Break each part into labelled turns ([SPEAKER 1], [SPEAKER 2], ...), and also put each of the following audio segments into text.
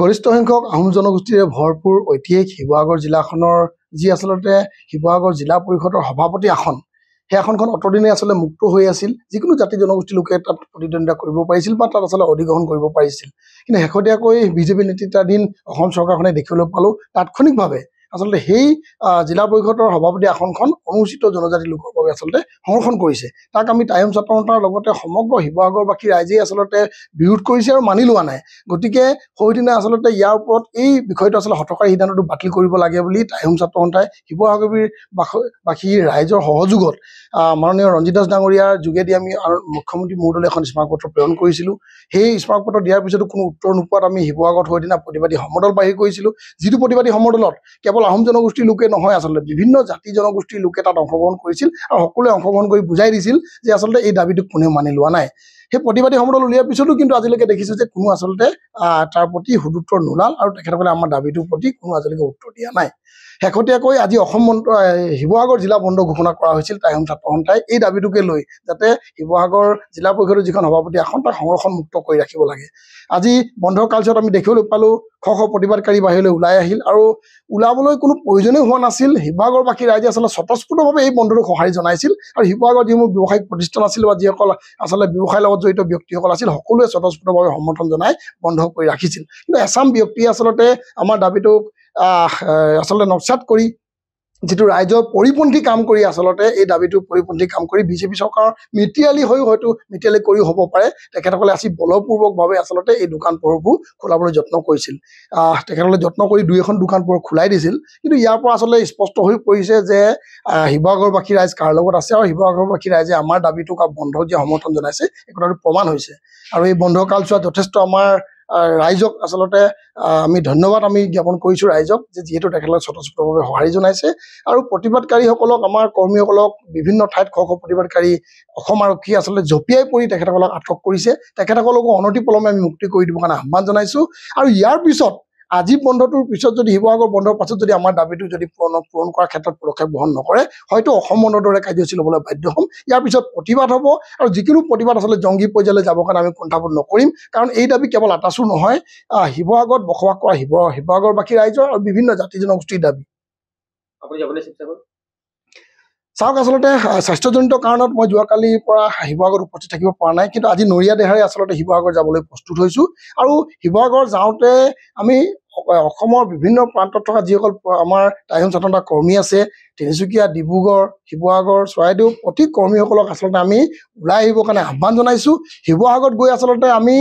[SPEAKER 1] গৰিষ্ঠ সংখ্যক আহোম জনগোষ্ঠীৰে ভৰপূৰ ঐতিহাসিক শিৱসাগৰ জিলাখনৰ যি আচলতে শিৱসাগৰ জিলা পৰিষদৰ সভাপতি আসন সেই আসনখন অতদিনে আচলতে মুক্ত হৈ আছিল যিকোনো জাতি জনগোষ্ঠীৰ লোকে তাত প্ৰতিদ্বন্দ্বিতা কৰিব পাৰিছিল বা তাত আচলতে অধিগ্ৰহণ কৰিব পাৰিছিল কিন্তু শেহতীয়াকৈ বিজেপি নেতৃত্বাধীন অসম চৰকাৰখনে দেখিবলৈ পালো তাৎক্ষণিকভাৱে আচলতে সেই জিলা পৰিষদৰ সভাপতি আসনখন অনুসূচিত জনজাতি লোকৰ বাবে আচলতে সংৰক্ষণ কৰিছে তাক আমি টাইম ছাত্ৰতাৰ লগতে সমগ্ৰ শিৱসাগৰবাসী ৰাইজে আচলতে বিৰোধ কৰিছে আৰু মানি লোৱা নাই গতিকে সৌদিনা আচলতে ইয়াৰ ওপৰত এই বিষয়টো আচলতে হঠকাৰী সিদ্ধান্তটো বাতিল কৰিব লাগে বুলি টাইম ছাত্ৰ সন্থাই শিৱসাগৰবাসী ৰাইজৰ সহযোগত মাননীয় ৰঞ্জিত দাস ডাঙৰীয়াৰ যোগেদি আমি মুখ্যমন্ত্ৰী মহোদয়লৈ এখন স্মাৰকপত্ৰ প্ৰেৰণ কৰিছিলোঁ সেই স্মাৰকপত্ৰ দিয়াৰ পিছতো কোনো উত্তৰ নোপোৱাত আমি শিৱসাগৰত সৌদিনা প্ৰতিবাদী সমদল বাহিৰ কৰিছিলোঁ যিটো প্ৰতিবাদী সমদলত কেৱল আহোম জনগোষ্ঠীৰ লোকে নহয় আচলতে বিভিন্ন জাতি জনগোষ্ঠীৰ লোকে তাত অংশগ্ৰহণ কৰিছিল আৰু সকলোৱে অংশগ্ৰহণ কৰি বুজাই দিছিল যে আচলতে এই দাবীটোক কোনেও মানি লোৱা নাই সেই প্ৰতিবাদী সমদল উলিয়াৰ পিছতো কিন্তু আজিলৈকে দেখিছোঁ যে কোনো আচলতে তাৰ প্ৰতি সুদুত্তৰ নোলাল আৰু তেখেতসকলে আমাৰ দাবীটোৰ প্ৰতি কোনো আজিলৈকে উত্তৰ দিয়া নাই শেহতীয়াকৈ আজি শিৱসাগৰ জিলা বন্ধ ঘোষণা কৰা হৈছিল টাইম ছাত্ৰ সন্থাই এই দাবীটোকে লৈ যাতে শিৱসাগৰ জিলা পৰিষদৰ যিখন সভাপতি আসন তাক সংৰক্ষণ মুক্ত কৰি ৰাখিব লাগে আজি বন্ধ কালচোৱাত আমি দেখিবলৈ পালোঁ শ প্ৰতিবাদকাৰী বাহিৰলৈ ওলাই আহিল আৰু ওলাবলৈ কোনো প্ৰয়োজনেই হোৱা নাছিল শিৱসাগৰবাসী ৰাইজে আচলতে স্বতঃস্ফূৰ্তভাৱে এই বন্ধটোক সঁহাৰি জনাইছিল আৰু শিৱসাগৰ যিসমূহ ব্যৱসায়িক প্ৰতিষ্ঠান আছিল বা যিসকল আচলতে ব্যৱসায়ৰ লগত জড়িত ব্যক্তিসকল আছিল সকলোৱে স্বতঃস্ফূৰ্তভাৱে সমৰ্থন জনাই বন্ধ কৰি ৰাখিছিল কিন্তু এচাম ব্যক্তিয়ে আচলতে আমাৰ দাবীটোক আচলতে নস্যাৎ কৰি যিটো ৰাইজৰ পৰিপন্থী কাম কৰি আচলতে এই দাবীটোৰ পৰিপন্থী কাম কৰি বিজেপি চৰকাৰৰ মিতিয়ালি হৈ হয়তো মিতিয়ালি কৰিও হ'ব পাৰে তেখেতসকলে আজি বলপূৰ্বকভাৱে আচলতে এই দোকান পোহাৰবোৰ খোলাবলৈ যত্ন কৰিছিল তেখেতসকলে যত্ন কৰি দুই এখন দোকান পোহাৰ খোলাই দিছিল কিন্তু ইয়াৰ পৰা আচলতে স্পষ্ট হৈ পৰিছে যে শিৱসাগৰবাসী ৰাইজ কাৰ লগত আছে আৰু শিৱসাগৰবাসী ৰাইজে আমাৰ দাবীটোক বন্ধ যে সমৰ্থন জনাইছে এই কথাটো প্ৰমাণ হৈছে আৰু এই বন্ধ কালচোৱাত যথেষ্ট আমাৰ ৰাইজক আচলতে আমি ধন্যবাদ আমি জ্ঞাপন কৰিছোঁ ৰাইজক যে যিহেতু তেখেতসকলে স্বতঃস্ফূৰ্তভাৱে সঁহাৰি জনাইছে আৰু প্ৰতিবাদকাৰীসকলক আমাৰ কৰ্মীসকলক বিভিন্ন ঠাইত শ প্ৰতিবাদকাৰী অসম আৰক্ষীয়ে আচলতে জঁপিয়াই পৰি তেখেতসকলক আটক কৰিছে তেখেতসকলকো অনতিপলমে আমি মুক্তি কৰি দিবৰ কাৰণে আহ্বান জনাইছোঁ আৰু ইয়াৰ পিছত আজি বন্ধটোৰ পিছত যদি শিৱসাগৰ বন্ধৰ পাছত যদি আমাৰ দাবীটো যদি পূৰণ কৰাৰ ক্ষেত্ৰত পদক্ষেপ গ্ৰহণ নকৰে হয়তো অসম বন্ধৰ দৰে কাৰ্যসূচী ল'বলৈ বাধ্য হ'ম ইয়াৰ পিছত প্ৰতিবাদ হ'ব আৰু যিকোনো প্ৰতিবাদ আচলতে জংগী পৰ্যায়লৈ যাবৰ কাৰণে আমি কুণ্ঠাবোধ নকৰিম কাৰণ এই দাবী কেৱল আটাচুৰ নহয় শিৱসাগৰত বসবাস কৰা শিৱসাগৰবাসী ৰাইজৰ আৰু বিভিন্ন জাতি জনগোষ্ঠীৰ দাবী চাওক আচলতে স্বাস্থ্যজনিত কাৰণত মই যোৱাকালিৰ পৰা শিৱসাগৰত উপস্থিত থাকিব পৰা নাই কিন্তু আজি নৰিয়া দেহাৰে আচলতে শিৱসাগৰ যাবলৈ প্ৰস্তুত হৈছোঁ আৰু শিৱসাগৰ যাওঁতে আমি অসমৰ বিভিন্ন প্ৰান্তত থকা যিসকল আমাৰ টাইম ছাত্ৰ কৰ্মী আছে তিনিচুকীয়া ডিব্ৰুগড় শিৱসাগৰ চৰাইদেউ প্ৰতি কৰ্মীসকলক আচলতে আমি ওলাই আহিবৰ কাৰণে আহ্বান জনাইছোঁ শিৱসাগৰত গৈ আচলতে আমি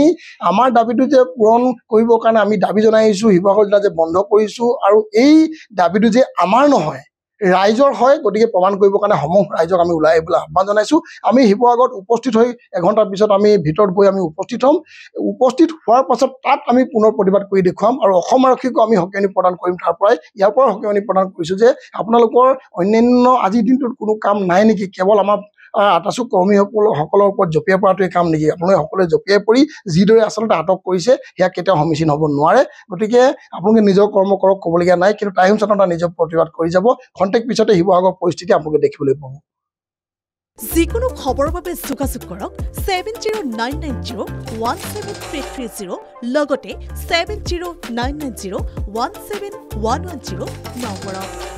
[SPEAKER 1] আমাৰ দাবীটো যে পূৰণ কৰিবৰ কাৰণে আমি দাবী জনাই আহিছোঁ শিৱসাগৰ জিলা যে বন্ধ কৰিছোঁ আৰু এই দাবীটো যে আমাৰ নহয় ৰাইজৰ হয় গতিকে প্ৰমাণ কৰিবৰ কাৰণে সমূহ ৰাইজক আমি ওলাই আহিবলৈ আহ্বান জনাইছোঁ আমি শিৱসাগৰত উপস্থিত হৈ এঘণ্টাৰ পিছত আমি ভিতৰত গৈ আমি উপস্থিত হ'ম উপস্থিত হোৱাৰ পাছত তাত আমি পুনৰ প্ৰতিবাদ কৰি দেখুৱাম আৰু অসম আৰক্ষীকো আমি সকিয়নি প্ৰদান কৰিম তাৰ পৰাই ইয়াৰ পৰা সকিয়নি প্ৰদান কৰিছোঁ যে আপোনালোকৰ অন্যান্য আজিৰ দিনটোত কোনো কাম নাই নেকি কেৱল আমাৰ আটাচু কৰ্মীসকলৰ ওপৰত জঁপিয়াই পৰাটোৱে কাম নেকি আপোনালোকে সকলোৱে জঁপিয়াই পৰি যিদৰে আচলতে আটক কৰিছে সেয়া কেতিয়াও সমীচীন হ'ব নোৱাৰে গতিকে আপোনালোকে নিজৰ কৰ্ম কৰক ক'বলগীয়া নাই কিন্তু টাইম ছাত্ৰ নিজৰ প্ৰতিবাদ কৰি যাব খন্তেক পিছতে শিৱসাগৰ পৰিস্থিতি আপোনালোকে দেখিবলৈ পাব
[SPEAKER 2] যিকোনো খবৰৰ বাবে যোগাযোগ কৰক 7099017330 লগতে 7099017110 নম্বৰত